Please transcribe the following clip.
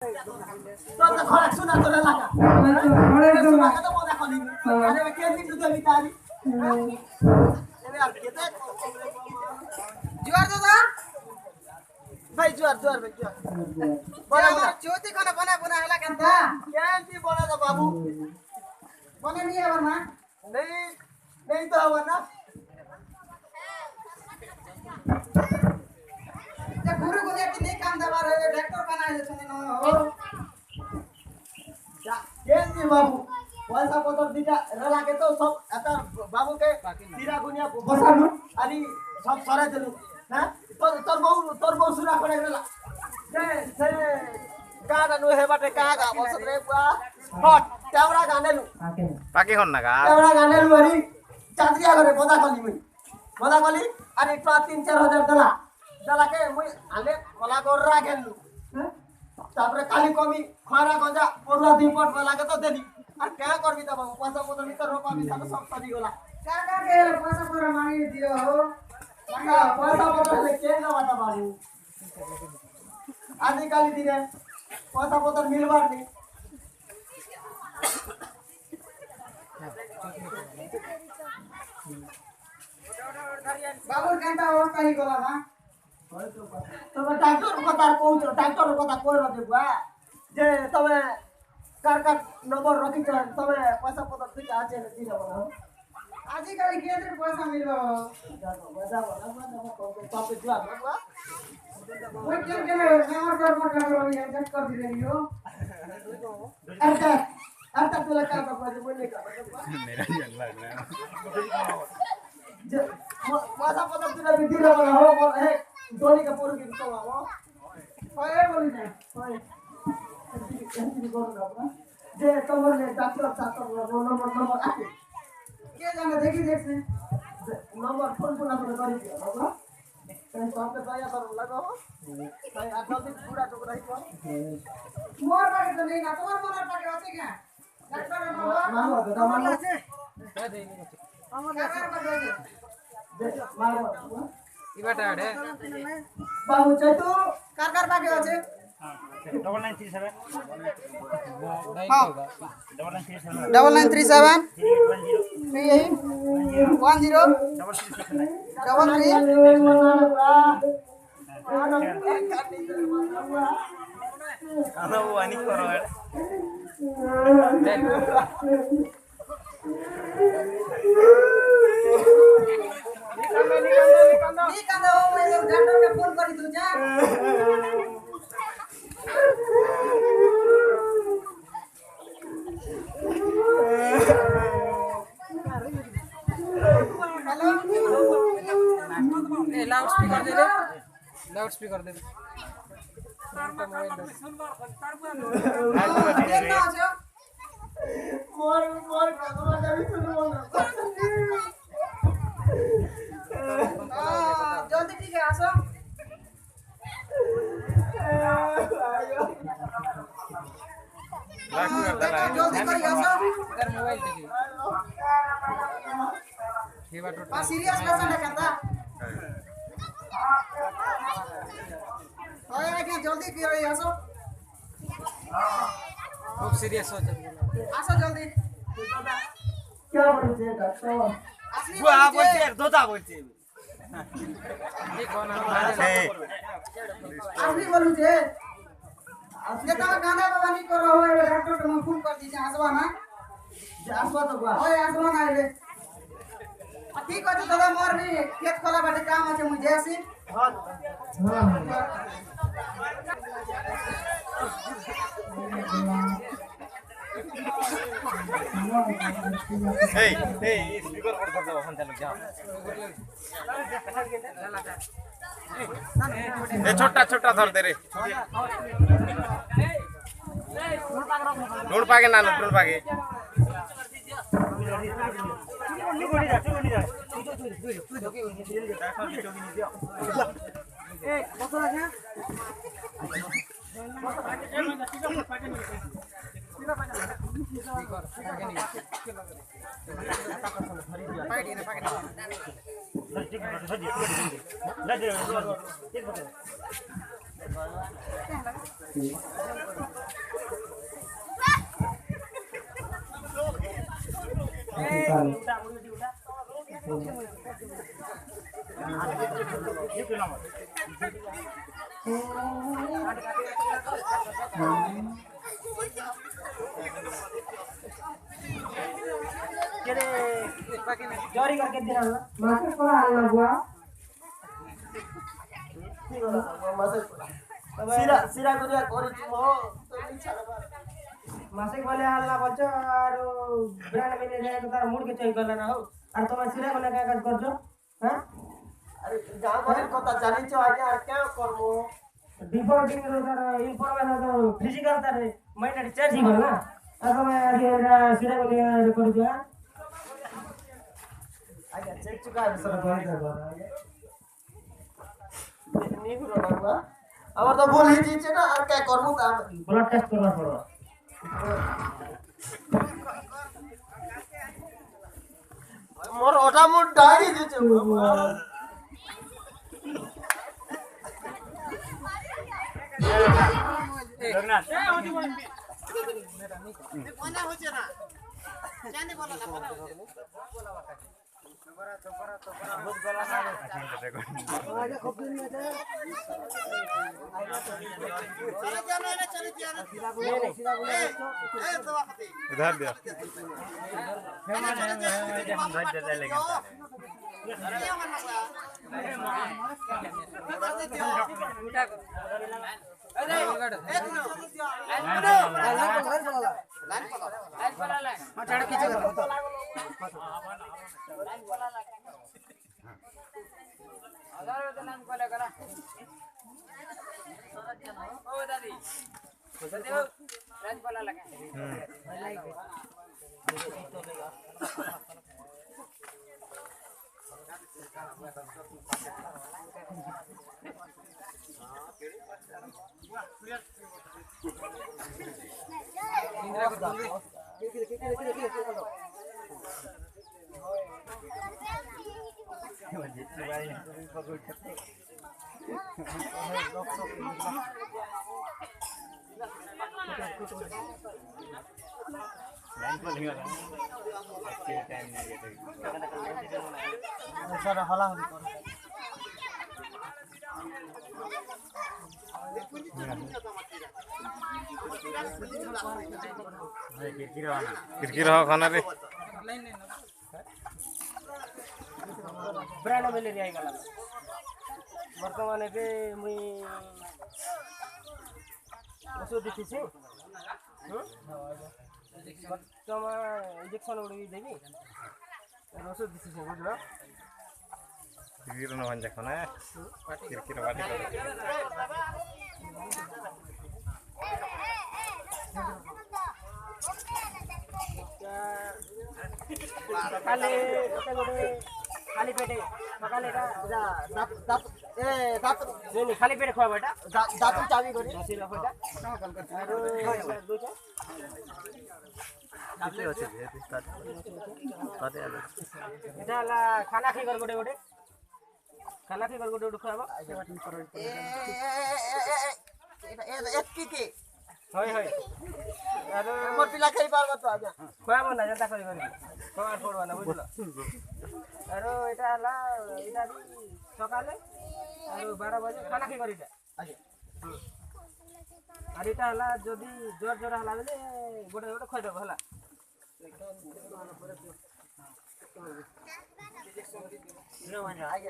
तो खड़ा सुना तो लगा खड़े तो सुना तो बोला खाली अरे के दिन तो बितारी अरे यार के जुआर दादा भाई जुआर जुआर भाई जुआर बड़ा बड़ा चौथी खाना बना हला केनता केनती बना तो बाबू बने नहीं है वरना नहीं नहीं तो वरना ये गुरु को ये नहीं काम दबा रहे डॉक्टर बनाए छने न हो जा केनती बाबू पैसा पतर दिटा रला के तो सब आता बाबू के तीरा गुनिया बसानु अनि सब सरा देलु हां तोर बहु सुरा पड़े रला से गाना नु हे बाटे का गा बस रे बुआ हट त्यावरा गानेलु पाके हन नागा त्यावरा गानेलु अनि चांद्रिया करे बोदा कली अनि 3-4 हजार दला के मुई आले कला कर राखेलु तापरे काली कमी खरा गंजा परुआ दिपट वाला के तो देली आ क्या करबी त बाबू पैसा पतर नि त रोपा बिसा सब सरी होला का के पैसा पतर मांगी दियो हो मांगा पैसा पतर ले के न बाता बाबू आदि काली दिने पैसा पतर मिलबार नि बाबू घंटा अवस्था ही गला ना तबे डॉक्टर कथा कोइ रदे बुआ जे तबे कार नंबर रखी छ तबे पैसा पतर ठीक आछे न दिला बना आजि काली केते पैसा मिलबो मजा बना तबे जुआ बुआ वो के नंबर कर ये कर दिले यो अर्थ तुला का पैसा बोलले का मेरा जन लगना जे पैसा पतर तुला भी दिला बना हो है दोनी का पोरु की तो बाबा ओए बोली ना ओए ऐसे करो ना अपना जे तमर ने डॉक्टर नंबर आके के जाने देख से नंबर फोन ना करी दिया बाबा तन तो आपके दया कर लगाओ भाई आठो दिन पूरा टुकड़ा ही को मोर बाके तो नहीं ना तुम्हार मोर बाके होते क्या डॉक्टर नंबर मानो আছে दे नहीं আমার दे मारो इबाटा आडे बाबू चैतु कार बाके আছে 9937 हां 9937 ana wo ani koro निकांदा हो मैं डॉक्टर के फोन करी दू जा ए लाउड स्पीकर दे मोर कदमा जावी सुनो जल्दी ठीक है आसो जल्दी करी आसो इधर मोबाइल देखिए ये बात आ सीरियस पेशेंट है कहता ओए आके जल्दी करी आसो खूब सीरियस हो जाए आसो जल्दी क्या बोलते डॉक्टर असली बुआ बोलते दोता बोलते ये कौन है असली बोलू छे ये तो गाना बाबा नहीं करो हो डॉक्टर को फोन कर दीजिए आसवा ना आसवा तो बुआ ओए आसवा ना रे ठीक है दादा मोर भी खेत खोला बाटे काम আছে मुझे ऐसे हां hey speaker कर दो हम चलो जा ए छोटा धर दे रे ढूंढ पाके ना ढूंढ पाके उठा मुड़ी उठा ये नंबर केरे जोरी करके देना मासे कोला हालना बुआ सिरा गुरिया करिछु हो तो छाडबा मासे वाले हालना बच्चो और ब्रांड में ले तो तार मूड के चई गला ना हो और तुम सिरा वाला का काज करजो हां अरे गाँव भर कथा जानि छ आगे आ क्या करबो डिफॉल्टिंग रो तार इन्फॉर्मेशन तो फिजिकल तार माइंड चेंज ही ना अब मैं आगे सिरा वाले कर दिया आगे चेक चुका है सर भाई का नहीं हो रहा हुआ আমার তো ভুল হয়ে যাচ্ছে না আর কি করব তা ब्लड टेस्ट करना पड़ेगा মোর ওটা মোর ডায়রি দিছে रघुनाथ इधर दिया सर हला हली कर किरकिर हो खाना रे ब्रांड में ले जाएगा वर्तमान के मुई ओसो दिखिছি वर्तमान इंजेक्शन उड़ी देबी ओसो दिखिছি बुझलो किरकिर न भन्छ खाना किरकिर बाटी सकाले खाली पेटे सकाले का दात दात ए दात नहीं खाली पेटे खवा बेटा दातु चाबी करी नसी रखो बेटा और दो चार कितने अच्छे थे स्टार्ट साथे आ এটা লা খানা খাই গর গোটে গোটে খানা খাই গর গোটে গোটে খাবা ए एक की হয় হয় আর मोर पिला खाई पारबो तो आगे খাওয়াবো না যেটা করি করি খাওয়ার পড়বা না বুঝলো আর এটা লা এটা সকালে আর 12 বাজে খানা খাই করিটা আগে আর এটা হলা যদি জোর জোর হলা বলে গোটে গোটে খাই দেব হলা आगे